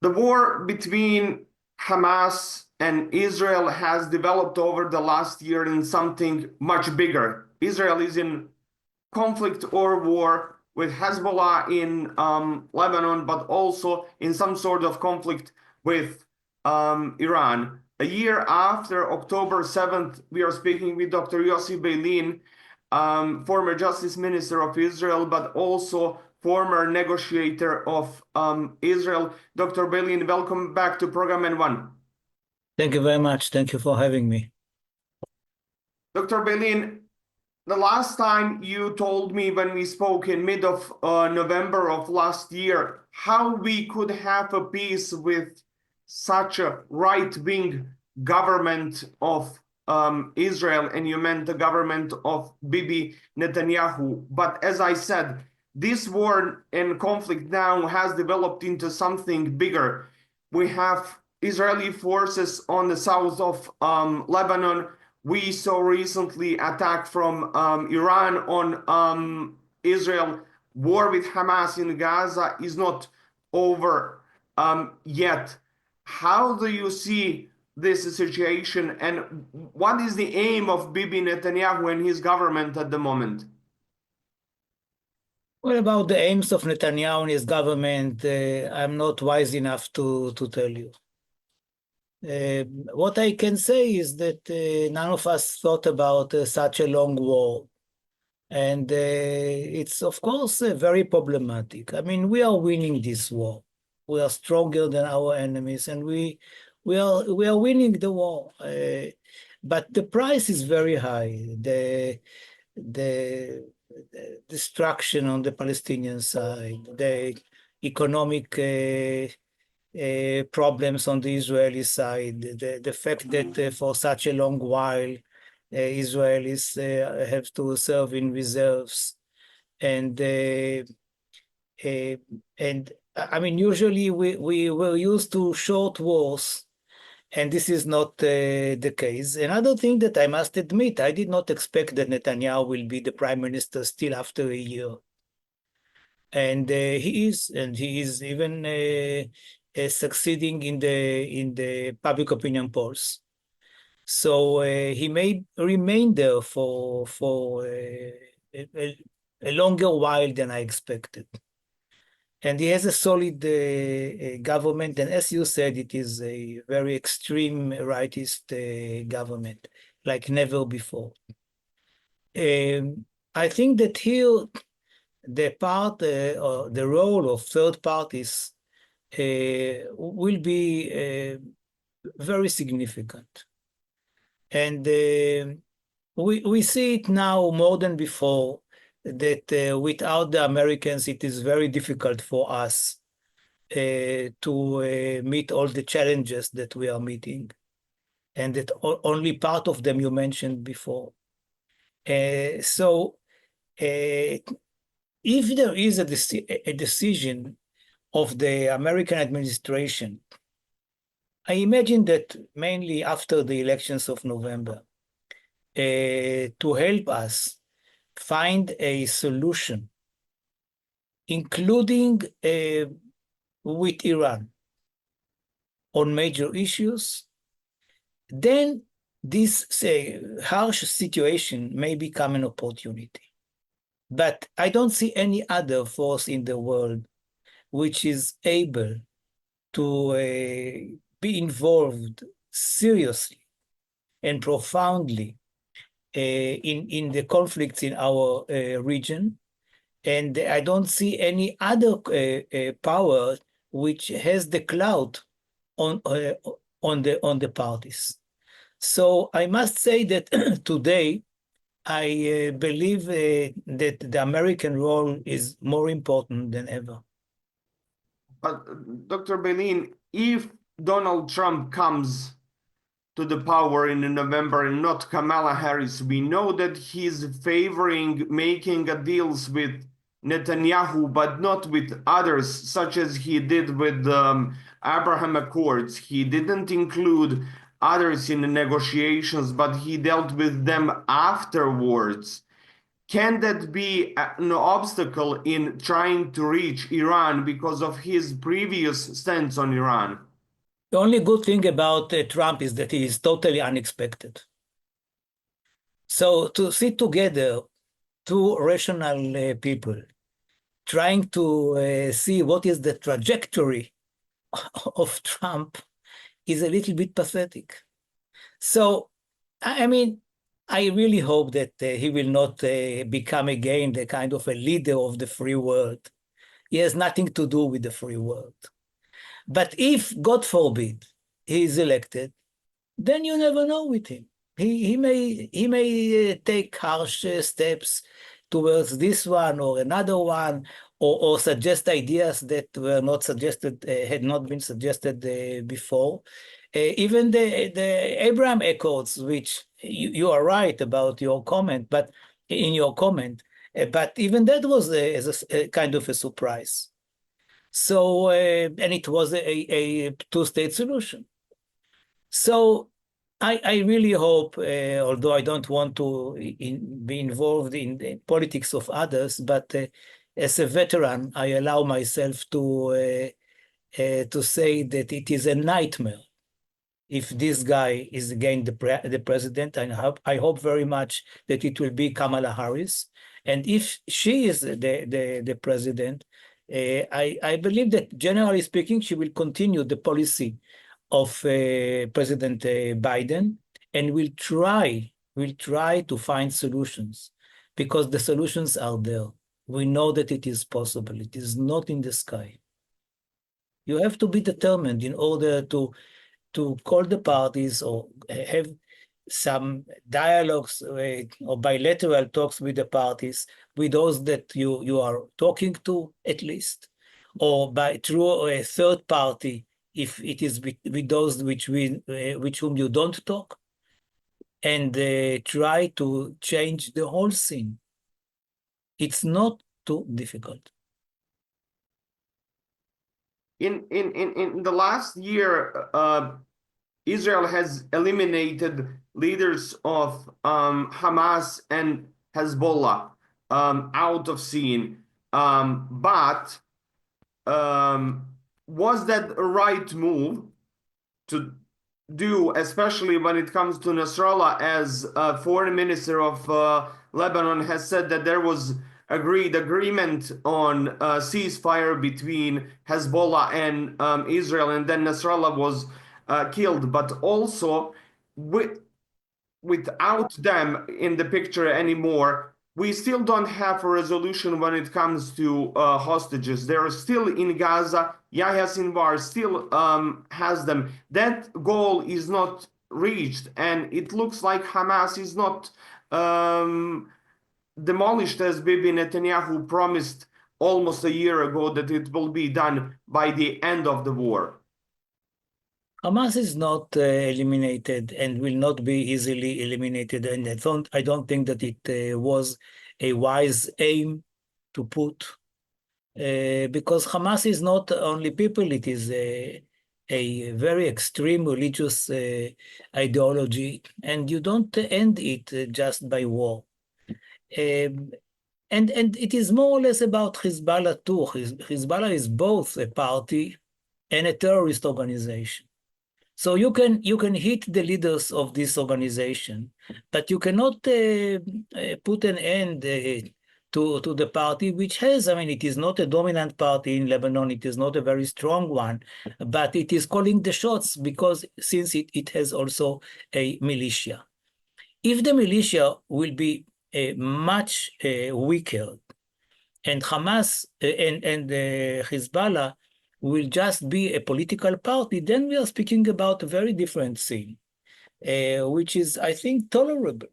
The war between Hamas and Israel has developed over the last year in something much bigger. Israel is in conflict or war with Hezbollah in Lebanon, but also in some sort of conflict with Iran. A year after October 7th, we are speaking with Dr. Yossi Beilin, former Justice Minister of Israel, but also former negotiator of Israel. Dr. Beilin, welcome back to Program N1. Thank you very much. Thank you for having me. Dr. Beilin, the last time you told me when we spoke in mid of November of last year, how we could have a peace with such a right-wing government of Israel, and you meant the government of Bibi Netanyahu. But as I said, this war and conflict now has developed into something bigger. We have Israeli forces on the south of Lebanon. We saw recently attack from Iran on Israel. War with Hamas in Gaza is not over yet. How do you see this situation, and what is the aim of Bibi Netanyahu and his government at the moment? What about the aims of Netanyahu and his government? I'm not wise enough to tell you. What I can say is that none of us thought about such a long war. And it's, of course, very problematic. I mean, we are winning this war. We are stronger than our enemies, and we are winning the war. But the price is very high. The destruction on the Palestinian side, the economic problems on the Israeli side, the fact that for such a long while Israelis have to serve in reserves, and I mean, usually we were used to short wars, and this is not the case. Another thing that I must admit, I did not expect that Netanyahu will be the prime minister still after a year. And he is even succeeding in the public opinion polls. So he may remain there for a longer while than I expected. And he has a solid government, and as you said, it is a very extreme rightist government, like never before. I think that here the part or the role of third parties will be very significant. And we see it now more than before, that without the Americans, it is very difficult for us to meet all the challenges that we are meeting, and that only part of them you mentioned before. So if there is a decision of the American administration, I imagine that mainly after the elections of November, to help us find a solution, including with Iran, on major issues, then this harsh situation may become an opportunity. But I don't see any other force in the world which is able to be involved seriously and profoundly in the conflicts in our region. And I don't see any other power which has the clout on the parties. So I must say that today I believe that the American role is more important than ever. But Dr. Beilin, if Donald Trump comes to the power in November and not Kamala Harris, we know that he's favoring making deals with Netanyahu, but not with others, such as he did with Abraham Accords. He didn't include others in the negotiations, but he dealt with them afterwards. can that be an obstacle in trying to reach Iran because of his previous stance on Iran? The only good thing about Trump is that he is totally unexpected. So to sit together, two rational people, trying to see what is the trajectory of Trump is a little bit pathetic. So, I mean, I really hope that he will not become again the kind of a leader of the free world. He has nothing to do with the free world. But if, God forbid, he is elected, then you never know with him. He may take harsh steps towards this one or another one, or suggest ideas that were not suggested, had not been suggested before. Even the Abraham Accords, which you are right about your comment, but in your comment, but even that was a kind of a surprise. So, and it was a two-state solution. So I really hope, although I don't want to be involved in the politics of others, but as a veteran, I allow myself to say that it is a nightmare if this guy is again the president. I hope very much that it will be Kamala Harris. And if she is the president, I believe that generally speaking, she will continue the policy of President Biden and will try to find solutions because the solutions are there. We know that it is possible. It is not in the sky. You have to be determined in order to call the parties or have some dialogues or bilateral talks with the parties, with those that you are talking to at least, or through a third party if it is with those with whom you don't talk, and try to change the whole scene. It's not too difficult. In the last year, Israel has eliminated leaders of Hamas and Hezbollah out of scene. But was that a right move to do, especially when it comes to Nasrallah, as foreign minister of Lebanon has said that there was agreement on ceasefire between Hezbollah and Israel, and then Nasrallah was killed. But also, without them in the picture anymore, we still don't have a resolution when it comes to hostages. They are still in Gaza. Yahya Sinwar still has them. That goal is not reached, and it looks like Hamas is not demolished as Bibi Netanyahu promised almost a year ago that it will be done by the end of the war. Hamas is not eliminated and will not be easily eliminated, and I don't think that it was a wise aim to put, because Hamas is not only people; it is a very extreme religious ideology, and you don't end it just by war. Um, and it is more or less about Hezbollah too. Hezbollah is both a party and a terrorist organization. So you can hit the leaders of this organization, but you cannot put an end to the party, which has, I mean, it is not a dominant party in Lebanon. It is not a very strong one, but it is calling the shots because since it has also a militia. If the militia will be much weaker, and Hamas and Hezbollah will just be a political party, then we are speaking about a very different thing, which is, I think, tolerable.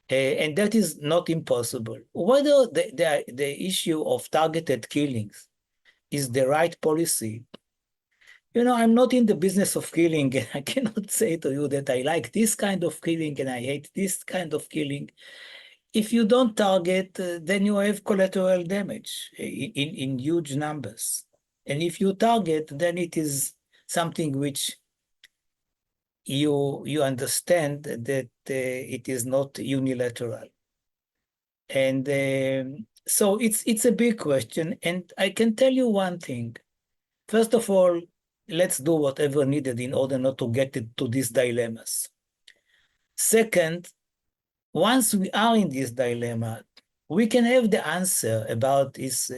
And that is not impossible. Whether the issue of targeted killings is the right policy, I'm not in the business of killing, and I cannot say to you that I like this kind of killing and I hate this kind of killing. If you don't target, then you have collateral damage in huge numbers. And if you target, then it is something which you understand that it is not unilateral. And so it's a big question. And I can tell you one thing. First of all, let's do whatever needed in order not to get to these dilemmas. Second, once we are in this dilemma, we can have the answer about its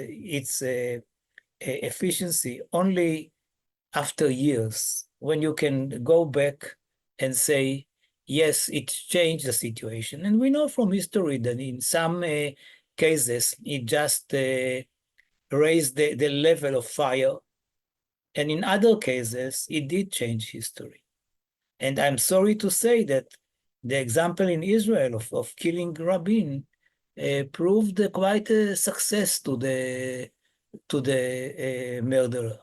efficiency only after years, when you can go back and say, yes, it changed the situation. And we know from history that in some cases, it just raised the level of fire. And in other cases, it did change history. And I'm sorry to say that the example in Israel of killing Rabin proved quite a success to the murderer.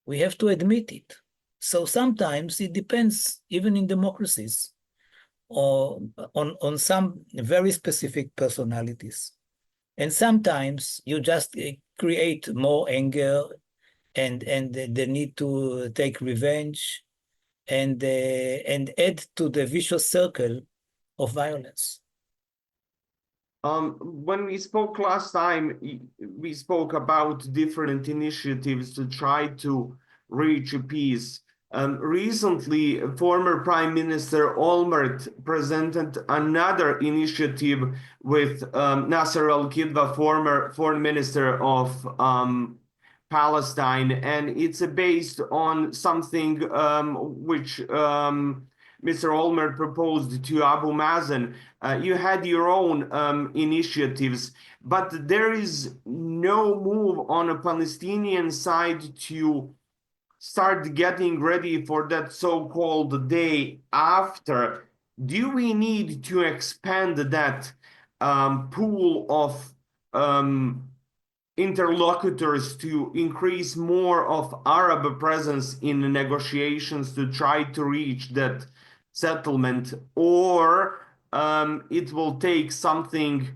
We have to admit it. So sometimes it depends, even in democracies, or on some very specific personalities. And sometimes you just create more anger and the need to take revenge and add to the vicious circle of violence. When we spoke last time, we spoke about different initiatives to try to reach a peace. Recently, former Prime Minister Olmert presented another initiative with Nasser al-Kidwa, former Foreign Minister of Palestine, and it's based on something which Mr. Olmert proposed to Abu Mazen. You had your own initiatives, but there is no move on a Palestinian side to start getting ready for that so-called day after. Do we need to expand that pool of interlocutors to increase more of Arab presence in the negotiations to try to reach that settlement, or it will take something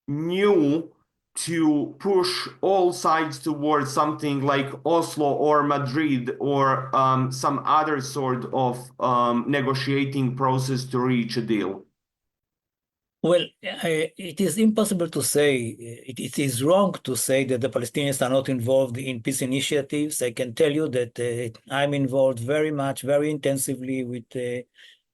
new to push all sides towards something like Oslo or Madrid or some other sort of negotiating process to reach a deal? Well, it is impossible to say, it is wrong to say that the Palestinians are not involved in peace initiatives. I can tell you that I'm involved very much, very intensively with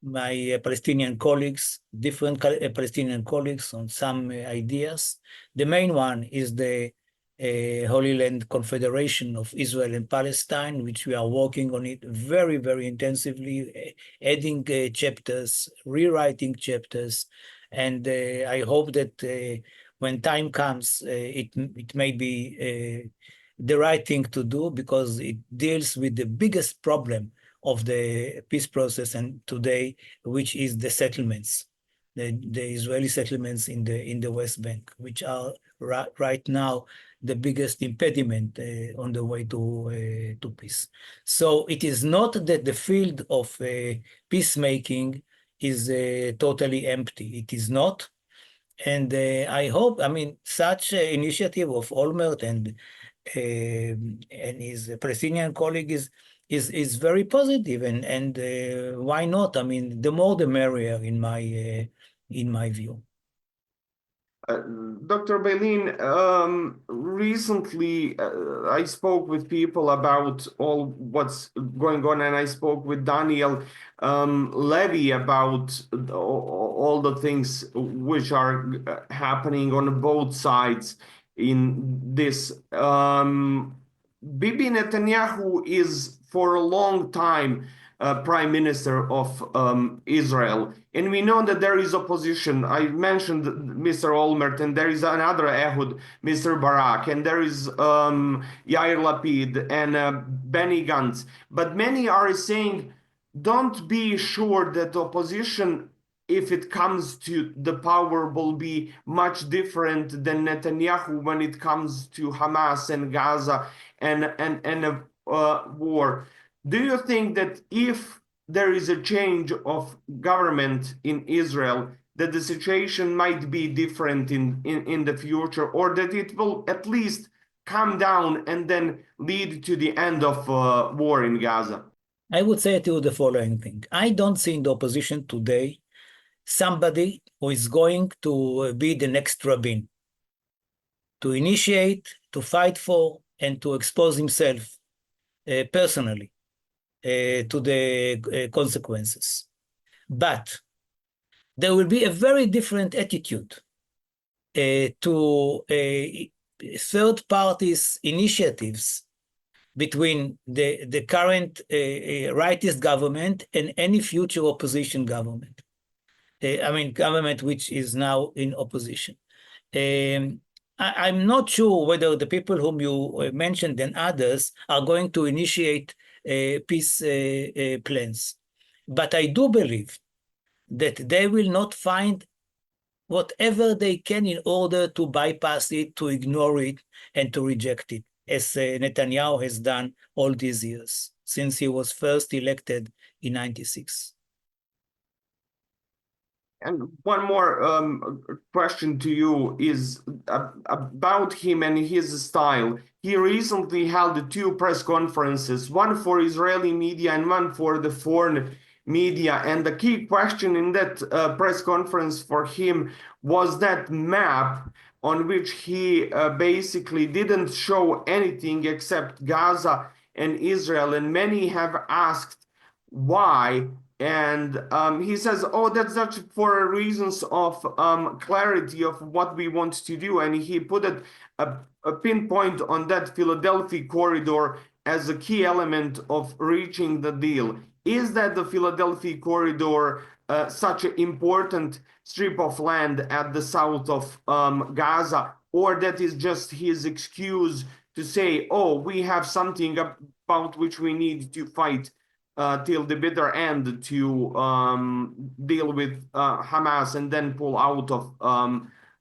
my Palestinian colleagues, different Palestinian colleagues on some ideas. The main one is the Holy Land Confederation of Israel and Palestine, which we are working on it very, very intensively, adding chapters, rewriting chapters. And I hope that when time comes, it may be the right thing to do, because it deals with the biggest problem of the peace process and today, which is the settlements, the Israeli settlements in the West Bank, which are right now the biggest impediment on the way to peace. So it is not that the field of peacemaking is totally empty. It is not. And I hope, I mean, such initiative of Olmert and his Palestinian colleague is very positive, and why not? I mean, the more the merrier in my view. Dr. Beilin, recently I spoke with people about all what's going on, and I spoke with Daniel Levy about all the things which are happening on both sides in this. Bibi Netanyahu is for a long time Prime Minister of Israel. And we know that there is opposition. I mentioned Mr. Olmert, and there is another Ehud, Mr. Barak, and there is Yair Lapid and Benny Gantz. But many are saying, don't be sure that opposition, if it comes to the power, will be much different than Netanyahu when it comes to Hamas and Gaza and war. Do you think that if there is a change of government in Israel, that the situation might be different in the future, or that it will at least calm down and then lead to the end of war in Gaza? I would say to you the following thing. I don't see in the opposition today somebody who is going to be the next Rabin, to initiate, to fight for, and to expose himself personally to the consequences. But there will be a very different attitude to third parties' initiatives between the current rightist government and any future opposition government. Government which is now in opposition. I'm not sure whether the people whom you mentioned and others are going to initiate peace plans. But I do believe that they will not find whatever they can in order to bypass it, to ignore it, and to reject it, as Netanyahu has done all these years, since he was first elected in 96. And one more question to you is about him and his style. He recently held two press conferences, one for Israeli media and one for the foreign media. And the key question in that press conference for him was that map on which he basically didn't show anything except Gaza and Israel. And many have asked why. And he says, oh, that's for reasons of clarity of what we want to do. And he put a pinpoint on that Philadelphia corridor as a key element of reaching the deal. Is that the Philadelphia corridor such an important strip of land at the south of Gaza, or that is just his excuse to say, oh, we have something about which we need to fight till the bitter end to deal with Hamas and then pull out of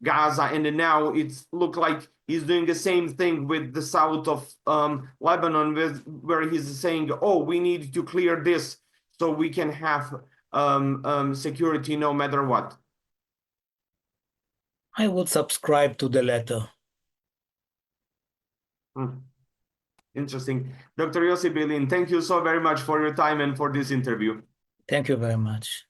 Gaza. And now it's look like he's doing the same thing with the south of Lebanon, where he's saying, oh, we need to clear this so we can have security no matter what. I would subscribe to the latter. Interesting. Dr. Yossi Beilin, thank you so very much for your time and for this interview. Thank you very much.